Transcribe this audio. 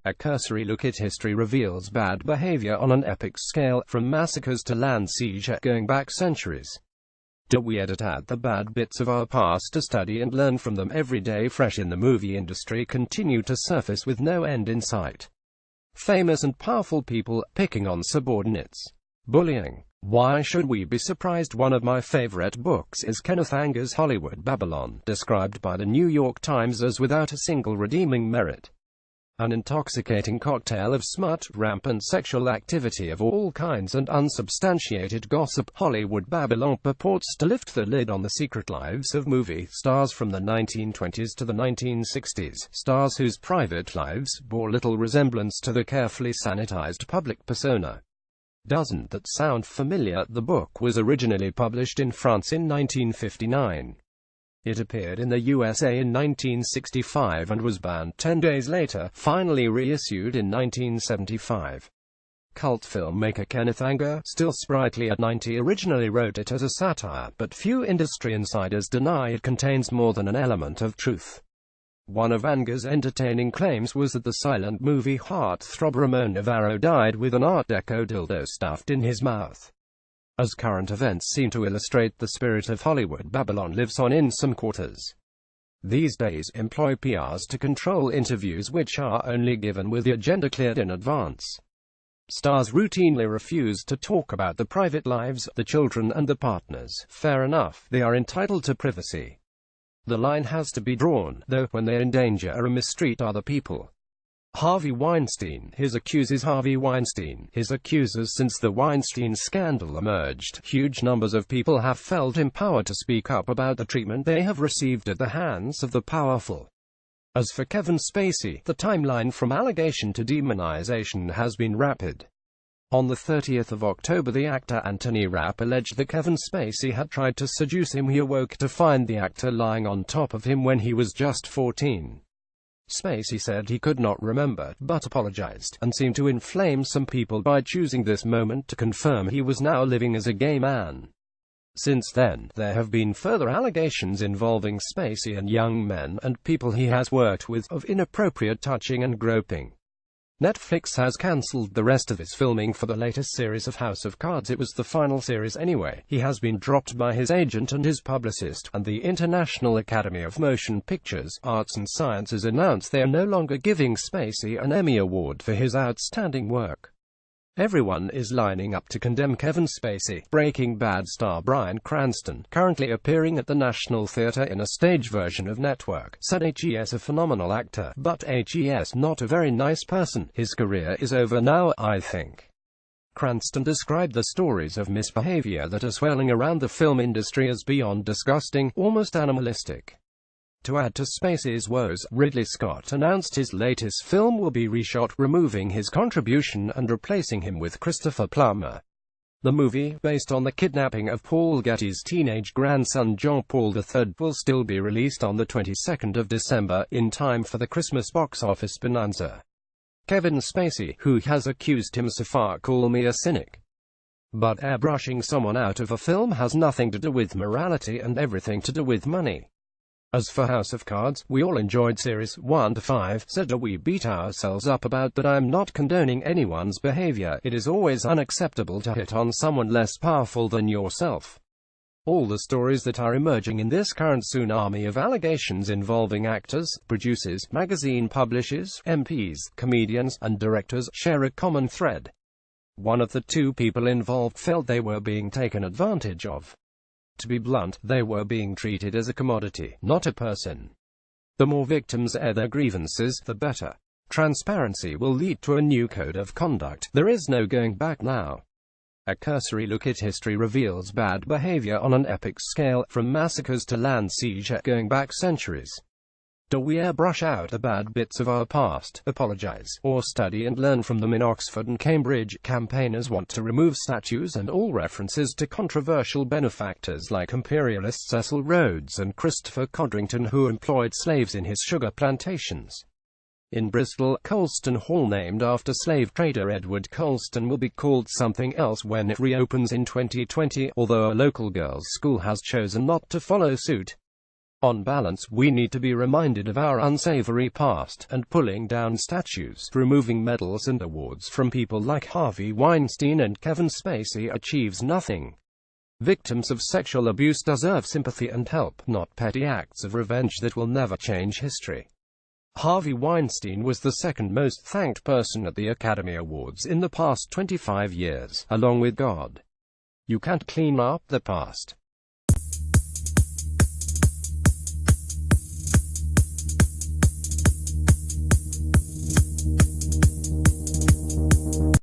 A cursory look at history reveals bad behavior on an epic scale, from massacres to land seizure, going back centuries. Do we edit out the bad bits of our past to study and learn from them every day? Fresh in the movie industry continue to surface with no end in sight. Famous and powerful people picking on subordinates. Bullying. Why should we be surprised? One of my favorite books is Kenneth Anger's Hollywood Babylon, described by the New York Times as without a single redeeming merit. An intoxicating cocktail of smut, rampant sexual activity of all kinds, and unsubstantiated gossip. Hollywood Babylon purports to lift the lid on the secret lives of movie stars from the 1920s to the 1960s, stars whose private lives bore little resemblance to the carefully sanitized public persona. Doesn't that sound familiar? The book was originally published in France in 1959. It appeared in the USA in 1965 and was banned 10 days later, finally reissued in 1975. Cult filmmaker Kenneth Anger, still sprightly at 90, originally wrote it as a satire, but few industry insiders deny it contains more than an element of truth. One of Anger's entertaining claims was that the silent movie heartthrob Ramon Navarro died with an Art Deco dildo stuffed in his mouth. As current events seem to illustrate, the spirit of Hollywood Babylon lives on in some quarters. These days, employ PRs to control interviews which are only given with the agenda cleared in advance. Stars routinely refuse to talk about the private lives, the children and the partners. Fair enough, they are entitled to privacy. The line has to be drawn, though, when they endanger or mistreat other people. Harvey Weinstein. His accusers. Harvey Weinstein. His accusers. Since the Weinstein scandal emerged, huge numbers of people have felt empowered to speak up about the treatment they have received at the hands of the powerful. As for Kevin Spacey, the timeline from allegation to demonization has been rapid. On the 30th of October, the actor Anthony Rapp alleged that Kevin Spacey had tried to seduce him. He awoke to find the actor lying on top of him when he was just 14. Spacey said he could not remember, but apologized, and seemed to inflame some people by choosing this moment to confirm he was now living as a gay man. Since then, there have been further allegations involving Spacey and young men and people he has worked with of inappropriate touching and groping. Netflix has cancelled the rest of its filming for the latest series of House of Cards. It was the final series anyway. He has been dropped by his agent and his publicist, and the International Academy of Motion Pictures, Arts and Sciences announced they are no longer giving Spacey an Emmy Award for his outstanding work. Everyone is lining up to condemn Kevin Spacey. Breaking Bad star Bryan Cranston, currently appearing at the National Theatre in a stage version of Network, said HES a phenomenal actor, but HES not a very nice person. His career is over now, I think. Cranston described the stories of misbehavior that are swirling around the film industry as beyond disgusting, almost animalistic. To add to Spacey's woes, Ridley Scott announced his latest film will be reshot, removing his contribution and replacing him with Christopher Plummer. The movie, based on the kidnapping of Paul Getty's teenage grandson John Paul III, will still be released on the 22nd of December, in time for the Christmas box office bonanza. Kevin Spacey, who has accused him so far, call me a cynic. But airbrushing someone out of a film has nothing to do with morality and everything to do with money. As for House of Cards, we all enjoyed series 1 to 5, so do we beat ourselves up about that? I'm not condoning anyone's behavior. It is always unacceptable to hit on someone less powerful than yourself. All the stories that are emerging in this current tsunami of allegations involving actors, producers, magazine publishers, MPs, comedians, and directors share a common thread. One of the two people involved felt they were being taken advantage of. To be blunt, they were being treated as a commodity, not a person. The more victims air their grievances, the better. Transparency will lead to a new code of conduct. There is no going back now. A cursory look at history reveals bad behavior on an epic scale, from massacres to land seizure, going back centuries. Do we airbrush out the bad bits of our past, apologize, or study and learn from them? In Oxford and Cambridge, campaigners want to remove statues and all references to controversial benefactors like imperialist Cecil Rhodes and Christopher Codrington, who employed slaves in his sugar plantations. In Bristol, Colston Hall, named after slave trader Edward Colston, will be called something else when it reopens in 2020, although a local girls' school has chosen not to follow suit. On balance, we need to be reminded of our unsavory past, and pulling down statues, removing medals and awards from people like Harvey Weinstein and Kevin Spacey achieves nothing. Victims of sexual abuse deserve sympathy and help, not petty acts of revenge that will never change history. Harvey Weinstein was the second most thanked person at the Academy Awards in the past 25 years, along with God. You can't clean up the past.